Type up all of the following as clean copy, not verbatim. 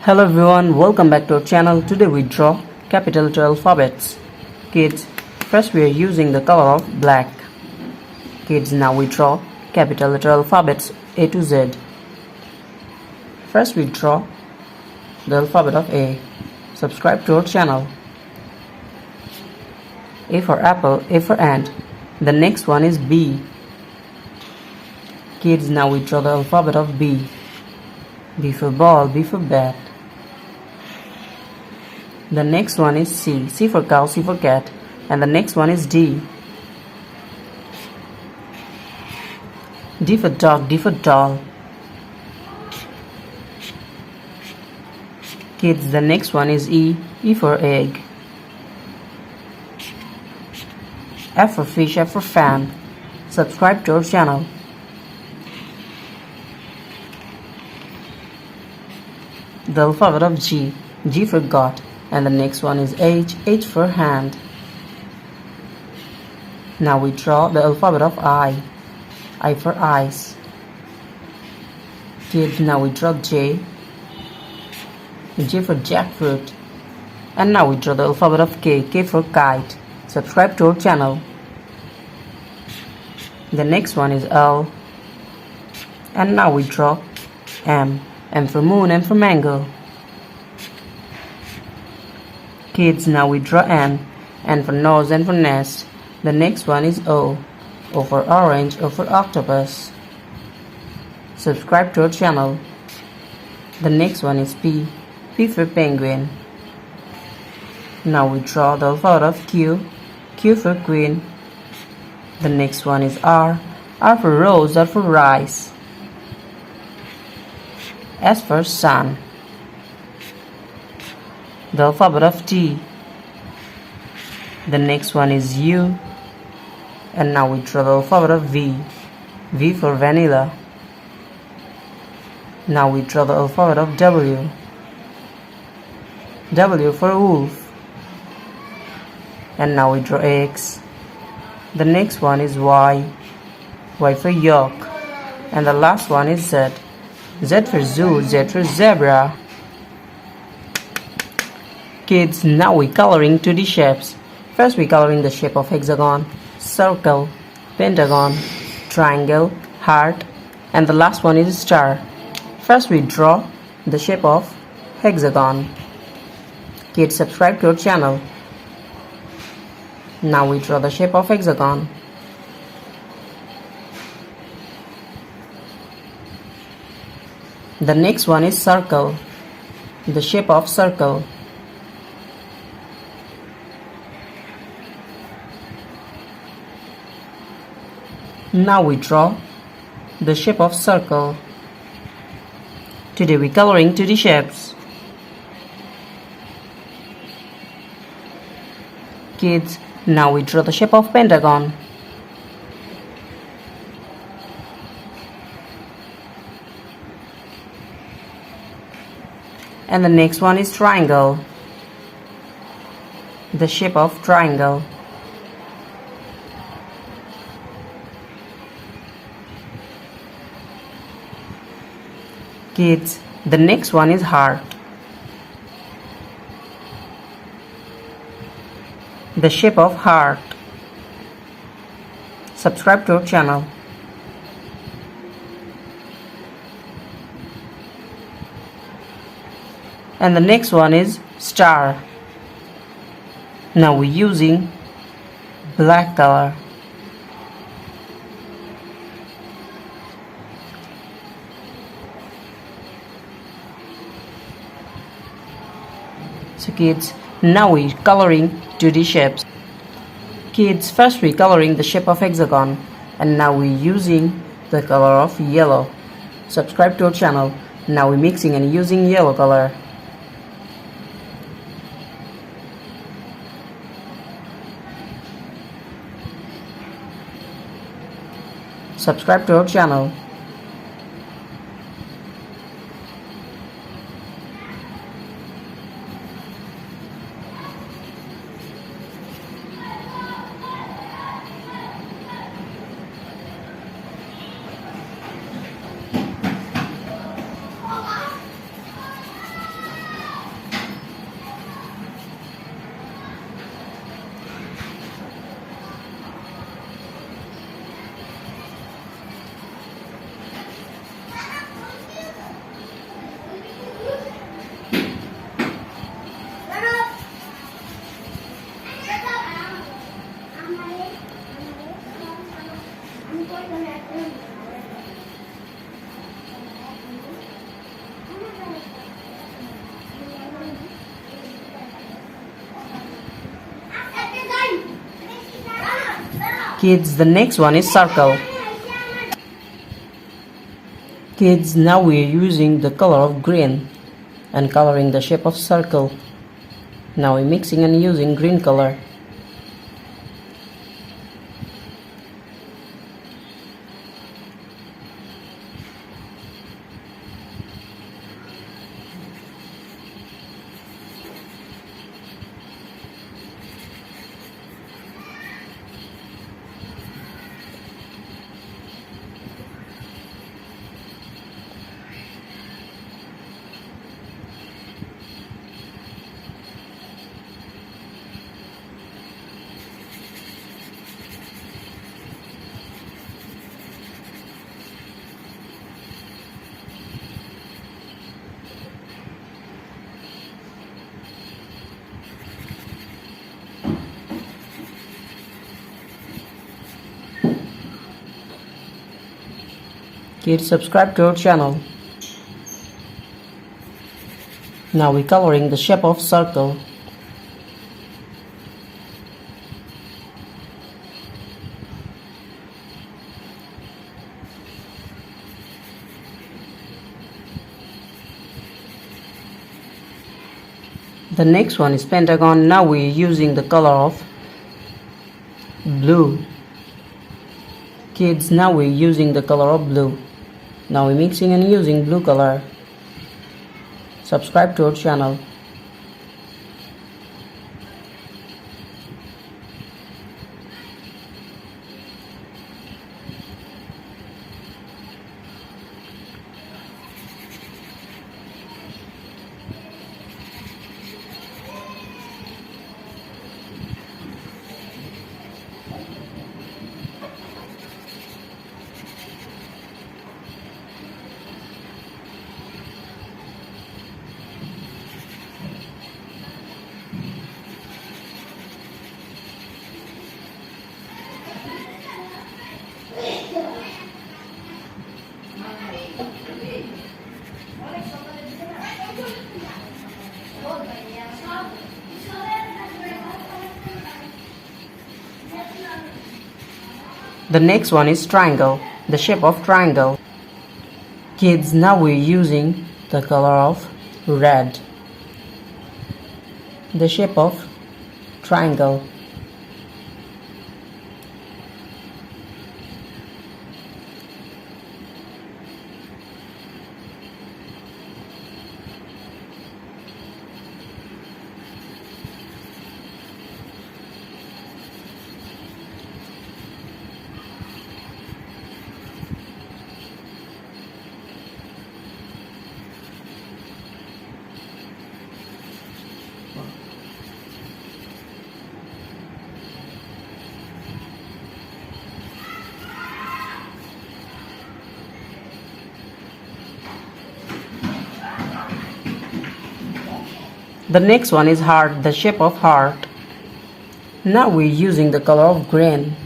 Hello everyone, welcome back to our channel. Today we draw capital letter alphabets. Kids, first we are using the color of black. Kids, now we draw capital letter alphabets A to Z. First we draw the alphabet of A. Subscribe to our channel. A for apple, A for ant. The next one is B. Kids, now we draw the alphabet of B. B for ball, B for bat. The next one is C. C for cow, C for cat. And the next one is D. D for dog, D for doll. Kids, the next one is E. E for egg. F for fish, F for fan. Subscribe to our channel. The alphabet of G. G for God. And the next one is H. H for hand. Now we draw the alphabet of I. I for eyes. Kids, now we draw J. J for jackfruit. And now we draw the alphabet of K. K for kite. Subscribe to our channel. The next one is L. And now we draw M. M for moon, M for mango. Kids, now we draw N. N for nose, N for nest. The next one is O. O for orange, O for octopus. Subscribe to our channel. The next one is P. P for penguin. Now we draw the alphabet of Q. Q for queen. The next one is R. R for rose, R for rice. S for sun. The alphabet of T. The next one is U. And now we draw the alphabet of V. V for vanilla. Now we draw the alphabet of W. W for wolf. And now we draw X. The next one is Y. Y for yolk. And the last one is Z. Z for zoo, Z for zebra. Kids, now we coloring 2D shapes. First we coloring the shape of hexagon, circle, pentagon, triangle, heart, and the last one is star. First we draw the shape of hexagon. Kids, subscribe to our channel. Now we draw the shape of hexagon. The next one is circle. The shape of circle. Now we draw the shape of circle. Today we coloring 2D shapes. Kids, now we draw the shape of pentagon. And the next one is triangle. The shape of triangle. Kids, the next one is heart. The shape of heart. Subscribe to our channel. And the next one is star. Now we're using black color. So kids, now we're coloring 2D shapes. Kids, first we're coloring the shape of hexagon, and now we're using the color of yellow. Subscribe to our channel. Now we're mixing and using yellow color. Subscribe to our channel. Kids, the next one is circle. Kids, now we are using the color of green and coloring the shape of circle. Now we're mixing and using green color. Kids, subscribe to our channel. Now we're coloring the shape of circle. The next one is pentagon. Now we're using the color of blue. Kids, now we're using the color of blue. Now we're mixing and using blue color. Subscribe to our channel. The next one is triangle, the shape of triangle. Kids, now we're using the color of red, the shape of triangle. The next one is heart, the shape of heart. Now we're using the color of green.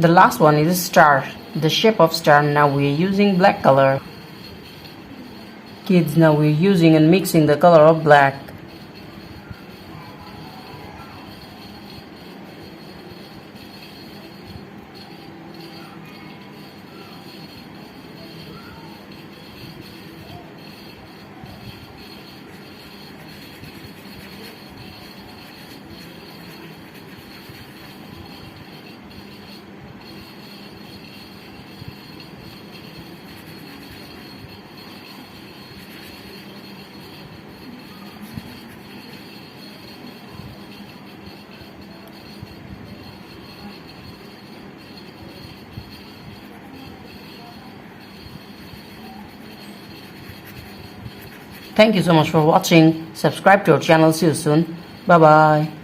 The last one is star, the shape of star. Now we're using black color. Kids, now we're using and mixing the color of black. Thank you so much for watching. Subscribe to our channel. See you soon. Bye bye.